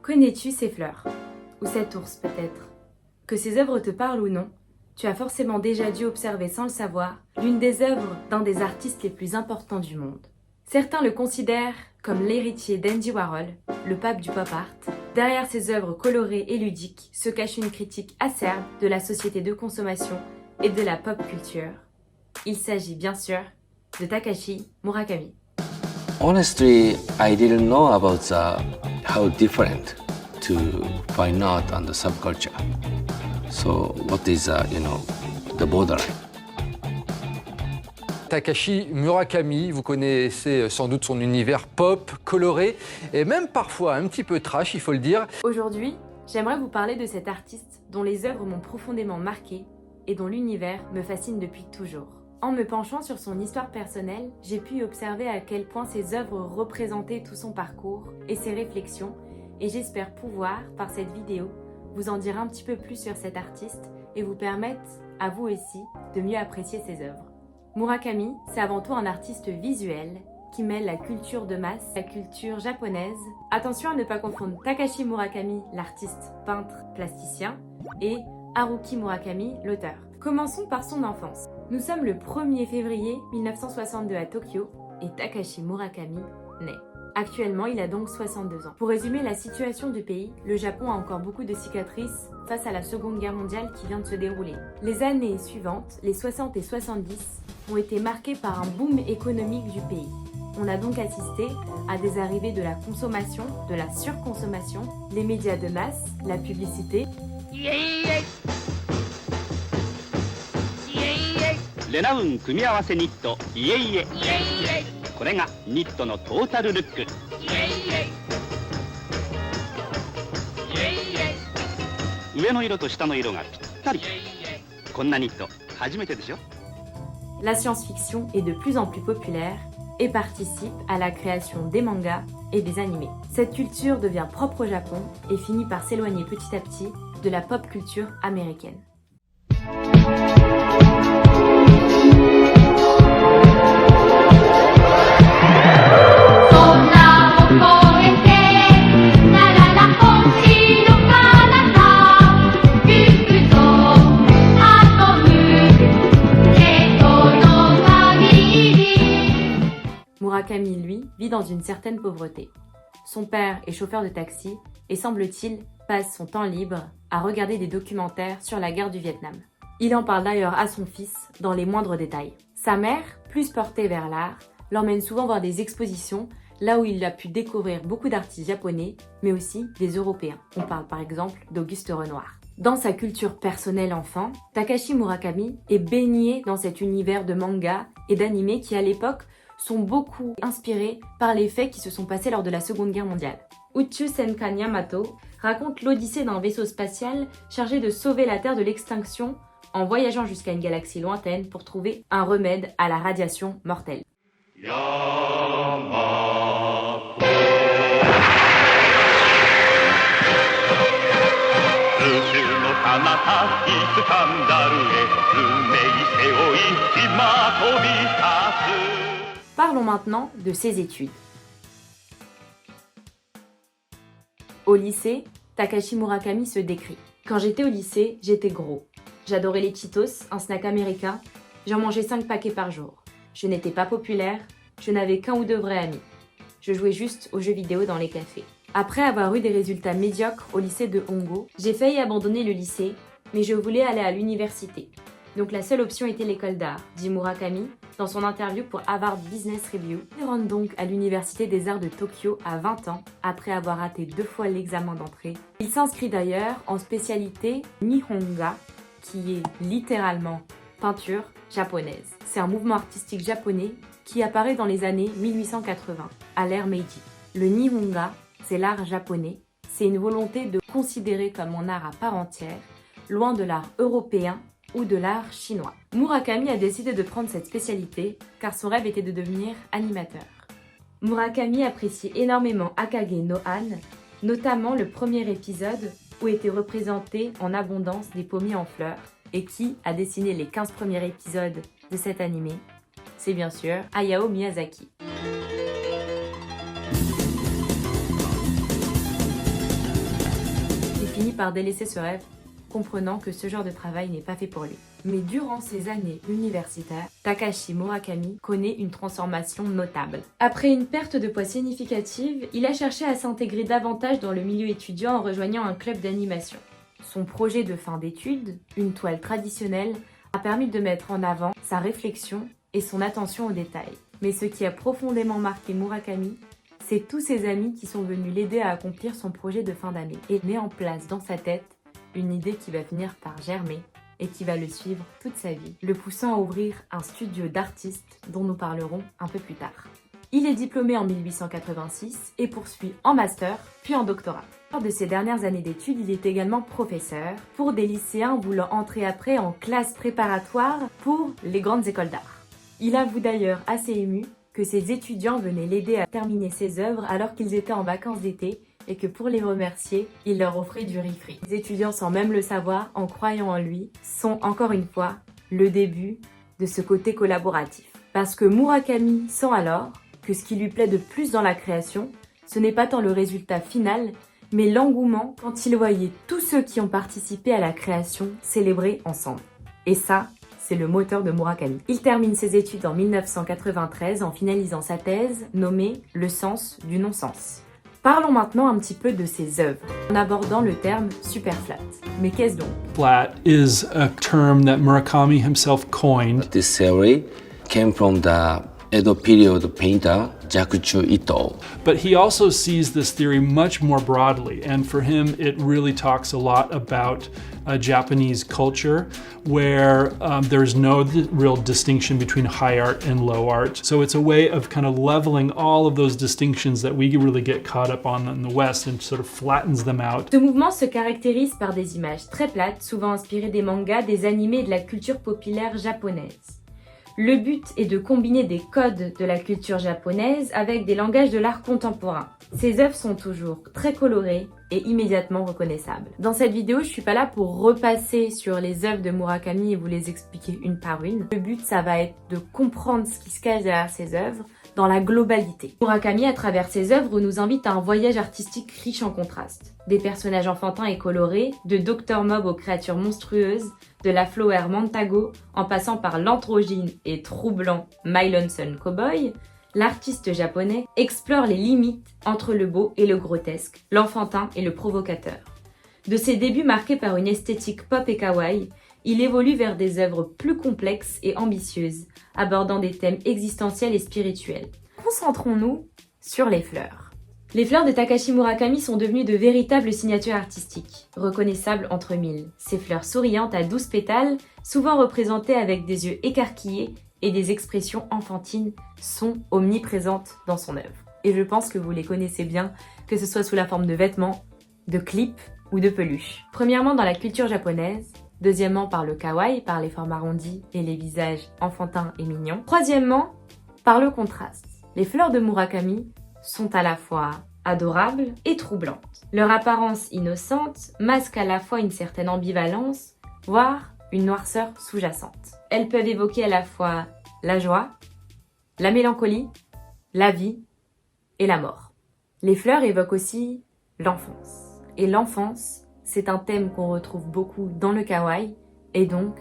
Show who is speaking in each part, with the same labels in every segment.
Speaker 1: Connais-tu ces fleurs? Ou cet ours peut-être? Que ces œuvres te parlent ou non, tu as forcément déjà dû observer sans le savoir l'une des œuvres d'un des artistes les plus importants du monde. Certains le considèrent comme l'héritier d'Andy Warhol, le pape du pop art. Derrière ces œuvres colorées et ludiques se cache une critique acerbe de la société de consommation et de la pop culture. Il s'agit bien sûr de Takashi Murakami.
Speaker 2: Honestly, I didn't know about how different to fine art and the subculture. So what is the borderline?
Speaker 3: Takashi Murakami, vous connaissez sans doute son univers pop, coloré et même parfois un petit peu trash, il faut le dire.
Speaker 1: Aujourd'hui, j'aimerais vous parler de cet artiste dont les œuvres m'ont profondément marqué et dont l'univers me fascine depuis toujours. En me penchant sur son histoire personnelle, j'ai pu observer à quel point ses œuvres représentaient tout son parcours et ses réflexions, et j'espère pouvoir, par cette vidéo, vous en dire un petit peu plus sur cet artiste et vous permettre, à vous aussi, de mieux apprécier ses œuvres. Murakami, c'est avant tout un artiste visuel qui mêle la culture de masse, la culture japonaise. Attention à ne pas confondre Takashi Murakami, l'artiste peintre plasticien, et Haruki Murakami, l'auteur. Commençons par son enfance. Nous sommes le 1er février 1962 à Tokyo et Takashi Murakami naît. Actuellement, il a donc 62 ans. Pour résumer la situation du pays, le Japon a encore beaucoup de cicatrices face à la Seconde Guerre mondiale qui vient de se dérouler. Les années suivantes, les 60 et 70, ont été marquées par un boom économique du pays. On a donc assisté à des arrivées de la consommation, de la surconsommation, les médias de masse, la publicité.
Speaker 4: レナウン組み合わせニットイエイエこれがニットのトータルルック上の色と下の色がぴったりこんなニット初めてでしょ
Speaker 1: La science-fiction est de plus en plus populaire et participe à la création des mangas et des animés. Cette culture devient propre au Japon et finit par s'éloigner petit à petit de la pop culture américaine. Murakami, lui, vit dans une certaine pauvreté. Son père est chauffeur de taxi et, semble-t-il, passe son temps libre à regarder des documentaires sur la guerre du Vietnam. Il en parle d'ailleurs à son fils dans les moindres détails. Sa mère, plus portée vers l'art, l'emmène souvent voir des expositions, là où il a pu découvrir beaucoup d'artistes japonais, mais aussi des Européens. On parle par exemple d'Auguste Renoir. Dans sa culture personnelle enfant, Takashi Murakami est baigné dans cet univers de manga et d'anime qui, à l'époque, sont beaucoup inspirés par les faits qui se sont passés lors de la Seconde Guerre mondiale. Uchu Senkan Yamato raconte l'odyssée d'un vaisseau spatial chargé de sauver la Terre de l'extinction en voyageant jusqu'à une galaxie lointaine pour trouver un remède à la radiation mortelle. Parlons maintenant de ses études. Au lycée, Takashi Murakami se décrit. Quand j'étais au lycée, j'étais gros. J'adorais les Cheetos, un snack américain. J'en mangeais 5 paquets par jour. Je n'étais pas populaire, je n'avais qu'un ou deux vrais amis. Je jouais juste aux jeux vidéo dans les cafés. Après avoir eu des résultats médiocres au lycée de Hongo, j'ai failli abandonner le lycée, mais je voulais aller à l'université. Donc la seule option était l'école d'art, dit Murakami dans son interview pour Harvard Business Review. Il rentre donc à l'université des arts de Tokyo à 20 ans, après avoir raté 2 fois l'examen d'entrée. Il s'inscrit d'ailleurs en spécialité Nihonga, qui est littéralement peinture japonaise. C'est un mouvement artistique japonais qui apparaît dans les années 1880, à l'ère Meiji. Le Nihonga, c'est l'art japonais. C'est une volonté de considérer comme un art à part entière, loin de l'art européen ou de l'art chinois. Murakami a décidé de prendre cette spécialité car son rêve était de devenir animateur. Murakami appréciait énormément Akage no Han, notamment le premier épisode où étaient représentés en abondance des pommiers en fleurs. Et qui a dessiné les 15 premiers épisodes de cet animé? C'est bien sûr Hayao Miyazaki. par délaisser ce rêve, comprenant que ce genre de travail n'est pas fait pour lui. Mais durant ses années universitaires, Takashi Murakami connaît une transformation notable. Après une perte de poids significative, il a cherché à s'intégrer davantage dans le milieu étudiant en rejoignant un club d'animation. Son projet de fin d'études, une toile traditionnelle, a permis de mettre en avant sa réflexion et son attention aux détails. Mais ce qui a profondément marqué Murakami, c'est tous ses amis qui sont venus l'aider à accomplir son projet de fin d'année et met en place dans sa tête une idée qui va finir par germer et qui va le suivre toute sa vie, le poussant à ouvrir un studio d'artistes dont nous parlerons un peu plus tard. Il est diplômé en 1886 et poursuit en master, puis en doctorat. Lors de ses dernières années d'études, il est également professeur pour des lycéens voulant entrer après en classe préparatoire pour les grandes écoles d'art. Il avoue d'ailleurs assez ému que ses étudiants venaient l'aider à terminer ses œuvres alors qu'ils étaient en vacances d'été et que pour les remercier, il leur offrait du riz frit. Les étudiants, sans même le savoir, en croyant en lui, sont encore une fois le début de ce côté collaboratif. Parce que Murakami sent alors que ce qui lui plaît de plus dans la création, ce n'est pas tant le résultat final, mais l'engouement quand il voyait tous ceux qui ont participé à la création célébrer ensemble. Et ça, c'est le moteur de Murakami. Il termine ses études en 1993 en finalisant sa thèse nommée « Le sens du non-sens ». Parlons maintenant un petit peu de ses œuvres, en abordant le terme superflat. Mais qu'est-ce donc?
Speaker 5: Flat is a term that Murakami himself coined.
Speaker 2: This theory came from the Edo period painter Jakuchu Ito.
Speaker 5: But he also sees this theory much more broadly, and for him it really talks a lot about Japanese culture where there's no real distinction between high art and low art. So it's a way of kind of leveling all of those distinctions that we really get caught up on in the West and sort of flattens them out.
Speaker 1: Ce mouvement se caractérise par des images très plates, souvent inspirées des mangas, des animés et de la culture populaire japonaise. Le but est de combiner des codes de la culture japonaise avec des langages de l'art contemporain. Ces œuvres sont toujours très colorées et immédiatement reconnaissables. Dans cette vidéo, je suis pas là pour repasser sur les œuvres de Murakami et vous les expliquer une par une. Le but, ça va être de comprendre ce qui se cache derrière ces œuvres dans la globalité. Murakami, à travers ses œuvres, nous invite à un voyage artistique riche en contrastes. Des personnages enfantins et colorés, de Dr Mob aux créatures monstrueuses, de la Flower Mantago, en passant par l'androgyne et troublant My Lonesome Cowboy, l'artiste japonais explore les limites entre le beau et le grotesque, l'enfantin et le provocateur. De ses débuts marqués par une esthétique pop et kawaii, il évolue vers des œuvres plus complexes et ambitieuses, abordant des thèmes existentiels et spirituels. Concentrons-nous sur les fleurs. Les fleurs de Takashi Murakami sont devenues de véritables signatures artistiques, reconnaissables entre mille. Ces fleurs souriantes à 12 pétales, souvent représentées avec des yeux écarquillés et des expressions enfantines, sont omniprésentes dans son œuvre. Et je pense que vous les connaissez bien, que ce soit sous la forme de vêtements, de clips ou de peluches. Premièrement dans la culture japonaise, deuxièmement par le kawaii, par les formes arrondies et les visages enfantins et mignons. Troisièmement, par le contraste. Les fleurs de Murakami sont à la fois adorables et troublantes. Leur apparence innocente masque à la fois une certaine ambivalence, voire une noirceur sous-jacente. Elles peuvent évoquer à la fois la joie, la mélancolie, la vie et la mort. Les fleurs évoquent aussi l'enfance. Et l'enfance, c'est un thème qu'on retrouve beaucoup dans le kawaii et donc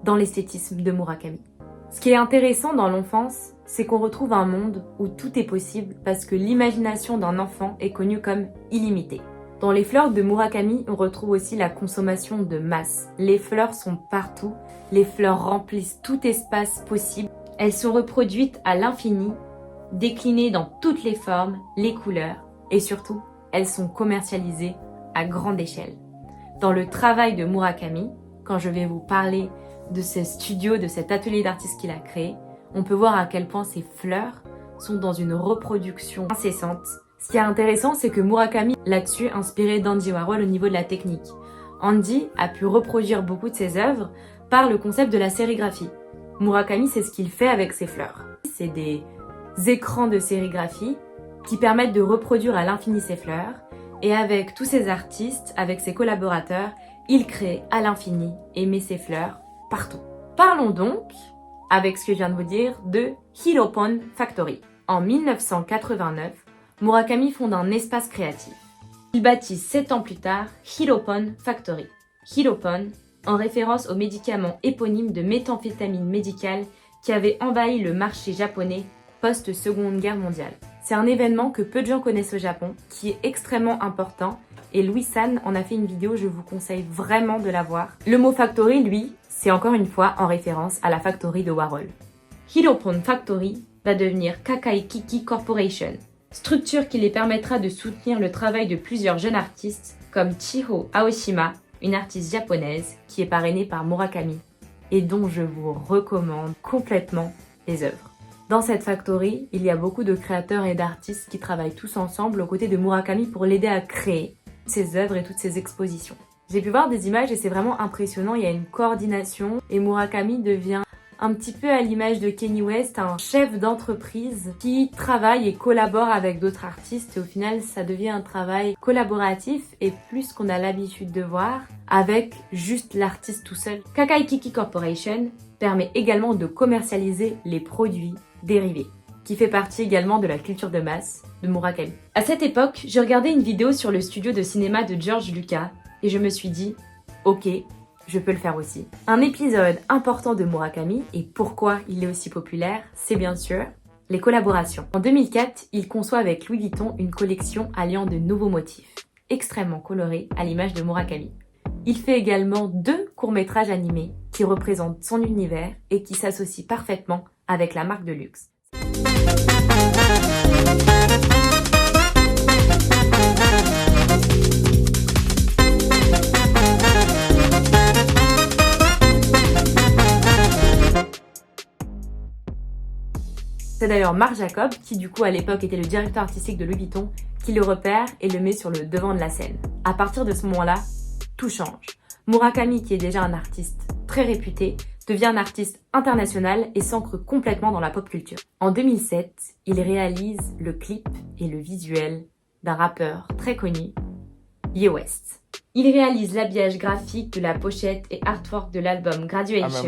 Speaker 1: dans l'esthétisme de Murakami. Ce qui est intéressant dans l'enfance, c'est qu'on retrouve un monde où tout est possible parce que l'imagination d'un enfant est connue comme illimitée. Dans les fleurs de Murakami, on retrouve aussi la consommation de masse. Les fleurs sont partout, les fleurs remplissent tout espace possible. Elles sont reproduites à l'infini, déclinées dans toutes les formes, les couleurs et surtout, elles sont commercialisées à grande échelle. Dans le travail de Murakami, quand je vais vous parler de ce studio, de cet atelier d'artiste qu'il a créé, on peut voir à quel point ces fleurs sont dans une reproduction incessante. Ce qui est intéressant, c'est que Murakami, là-dessus, inspiré d'Andy Warhol au niveau de la technique. Andy a pu reproduire beaucoup de ses œuvres par le concept de la sérigraphie. Murakami, c'est ce qu'il fait avec ses fleurs. C'est des écrans de sérigraphie qui permettent de reproduire à l'infini ses fleurs. Et avec tous ses artistes, avec ses collaborateurs, il crée à l'infini et met ses fleurs partout. Parlons donc, avec ce que je viens de vous dire, de Hiropon Factory. En 1989, Murakami fonde un espace créatif. Il bâtit 7 ans plus tard Hiropon Factory. Hiropon, en référence au médicament éponyme de méthamphétamine médicale qui avait envahi le marché japonais post-Seconde Guerre mondiale. C'est un événement que peu de gens connaissent au Japon, qui est extrêmement important, et Louis San en a fait une vidéo, je vous conseille vraiment de la voir. Le mot factory, lui, c'est encore une fois en référence à la factory de Warhol. Hiropon Factory va devenir Kakai Kiki Corporation, structure qui les permettra de soutenir le travail de plusieurs jeunes artistes comme Chiho Aoshima, une artiste japonaise qui est parrainée par Murakami et dont je vous recommande complètement les œuvres. Dans cette factory, il y a beaucoup de créateurs et d'artistes qui travaillent tous ensemble aux côtés de Murakami pour l'aider à créer ses œuvres et toutes ses expositions. J'ai pu voir des images et c'est vraiment impressionnant, il y a une coordination et Murakami devient un petit peu à l'image de Kanye West, un chef d'entreprise qui travaille et collabore avec d'autres artistes et au final ça devient un travail collaboratif et plus qu'on a l'habitude de voir avec juste l'artiste tout seul. Kakai Kiki Corporation permet également de commercialiser les produits dérivés, qui fait partie également de la culture de masse de Murakami. À cette époque, je regardais une vidéo sur le studio de cinéma de George Lucas et je me suis dit, ok, je peux le faire aussi. Un épisode important de Murakami, et pourquoi il est aussi populaire, c'est bien sûr les collaborations. En 2004, il conçoit avec Louis Vuitton une collection alliant de nouveaux motifs, extrêmement colorés à l'image de Murakami. Il fait également 2 courts-métrages animés qui représentent son univers et qui s'associent parfaitement avec la marque de luxe. C'est d'ailleurs Marc Jacob, qui du coup à l'époque était le directeur artistique de Louis Vuitton, qui le repère et le met sur le devant de la scène. À partir de ce moment-là, tout change. Murakami, qui est déjà un artiste très réputé, devient un artiste international et s'ancre complètement dans la pop culture. En 2007, il réalise le clip et le visuel d'un rappeur très connu, Ye West. Il réalise l'habillage graphique de la pochette et artwork de l'album Graduation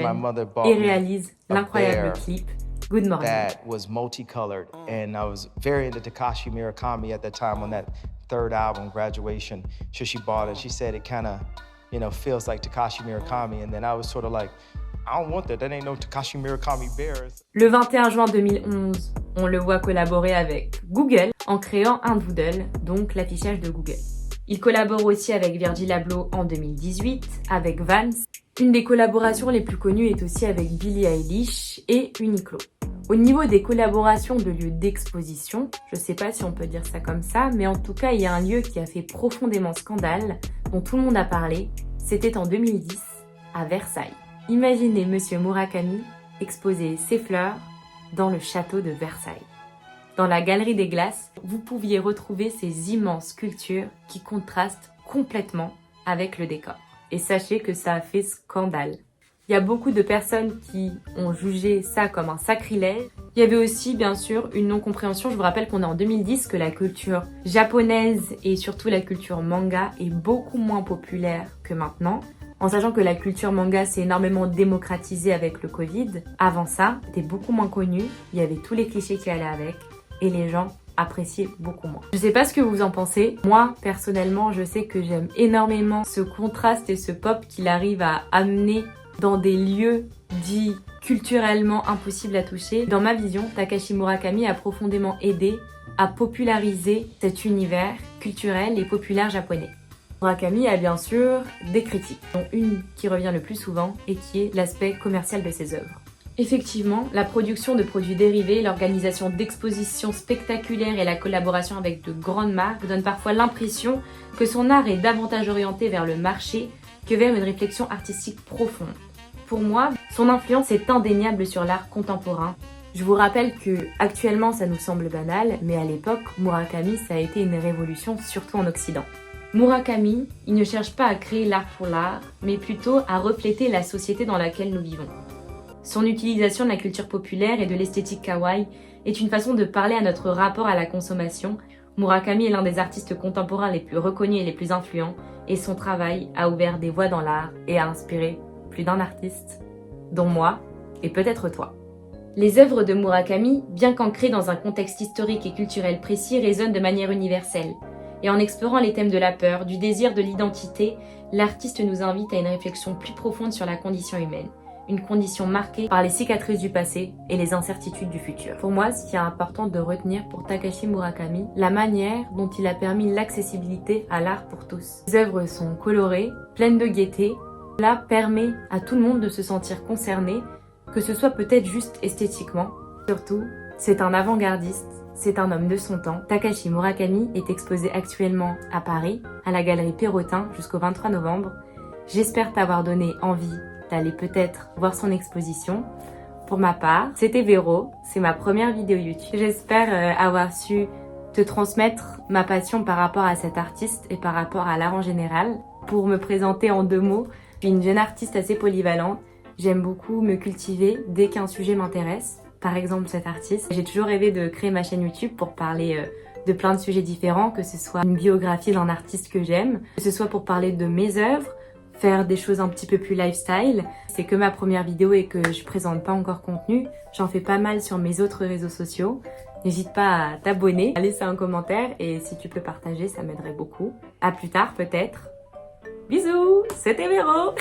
Speaker 1: et réalise l'incroyable clip Good Morning.
Speaker 6: That was multicolored, and I was very into Takashi Murakami at that time on that third album, Graduation. So she bought it. She said it kind of, feels like Takashi Murakami, and then I was sort of like, I don't want that. That ain't no Takashi Murakami bears.
Speaker 1: Le 21 juin 2011, on le voit collaborer avec Google en créant un doodle, donc l'affichage de Google. Il collabore aussi avec Virgil Abloh en 2018, avec Vans. Une des collaborations les plus connues est aussi avec Billie Eilish et Uniqlo. Au niveau des collaborations de lieux d'exposition, je sais pas si on peut dire ça comme ça, mais en tout cas, il y a un lieu qui a fait profondément scandale, dont tout le monde a parlé, c'était en 2010, à Versailles. Imaginez Monsieur Murakami exposer ses fleurs dans le château de Versailles. Dans la Galerie des Glaces, vous pouviez retrouver ces immenses sculptures qui contrastent complètement avec le décor. Et sachez que ça a fait scandale. Il y a beaucoup de personnes qui ont jugé ça comme un sacrilège. Il y avait aussi, bien sûr, une non-compréhension. Je vous rappelle qu'on est en 2010, que la culture japonaise et surtout la culture manga est beaucoup moins populaire que maintenant. En sachant que la culture manga s'est énormément démocratisée avec le Covid. Avant ça, c'était beaucoup moins connu. Il y avait tous les clichés qui allaient avec. Et les gens appréciaient beaucoup moins. Je sais pas ce que vous en pensez. Moi, personnellement, je sais que j'aime énormément ce contraste et ce pop qu'il arrive à amener dans des lieux dits culturellement impossibles à toucher. Dans ma vision, Takashi Murakami a profondément aidé à populariser cet univers culturel et populaire japonais. Murakami a bien sûr des critiques, dont une qui revient le plus souvent et qui est l'aspect commercial de ses œuvres. Effectivement, la production de produits dérivés, l'organisation d'expositions spectaculaires et la collaboration avec de grandes marques donnent parfois l'impression que son art est davantage orienté vers le marché que vers une réflexion artistique profonde. Pour moi, son influence est indéniable sur l'art contemporain. Je vous rappelle que actuellement ça nous semble banal, mais à l'époque, Murakami ça a été une révolution, surtout en Occident. Murakami, il ne cherche pas à créer l'art pour l'art, mais plutôt à refléter la société dans laquelle nous vivons. Son utilisation de la culture populaire et de l'esthétique kawaii est une façon de parler à notre rapport à la consommation. Murakami est l'un des artistes contemporains les plus reconnus et les plus influents, et son travail a ouvert des voies dans l'art et a inspiré plus d'un artiste, dont moi et peut-être toi. Les œuvres de Murakami, bien qu'ancrées dans un contexte historique et culturel précis, résonnent de manière universelle. Et en explorant les thèmes de la peur, du désir, de l'identité, l'artiste nous invite à une réflexion plus profonde sur la condition humaine. Une condition marquée par les cicatrices du passé et les incertitudes du futur. Pour moi, ce qui est important de retenir pour Takashi Murakami, la manière dont il a permis l'accessibilité à l'art pour tous. Les œuvres sont colorées, pleines de gaieté. Cela permet à tout le monde de se sentir concerné, que ce soit peut-être juste esthétiquement. Surtout, c'est un avant-gardiste, c'est un homme de son temps. Takashi Murakami est exposé actuellement à Paris, à la galerie Perrotin jusqu'au 23 novembre. J'espère t'avoir donné envie d'aller peut-être voir son exposition. Pour ma part, c'était Véro, c'est ma première vidéo YouTube. J'espère avoir su te transmettre ma passion par rapport à cet artiste et par rapport à l'art en général. Pour me présenter en 2 mots, je suis une jeune artiste assez polyvalente. J'aime beaucoup me cultiver dès qu'un sujet m'intéresse. Par exemple cet artiste. J'ai toujours rêvé de créer ma chaîne YouTube pour parler de plein de sujets différents, que ce soit une biographie d'un artiste que j'aime, que ce soit pour parler de mes œuvres, faire des choses un petit peu plus lifestyle. C'est que ma première vidéo et que je présente pas encore contenu. J'en fais pas mal sur mes autres réseaux sociaux. N'hésite pas à t'abonner, à laisser un commentaire et si tu peux partager, ça m'aiderait beaucoup. À plus tard peut-être. Bisous, c'était Véro.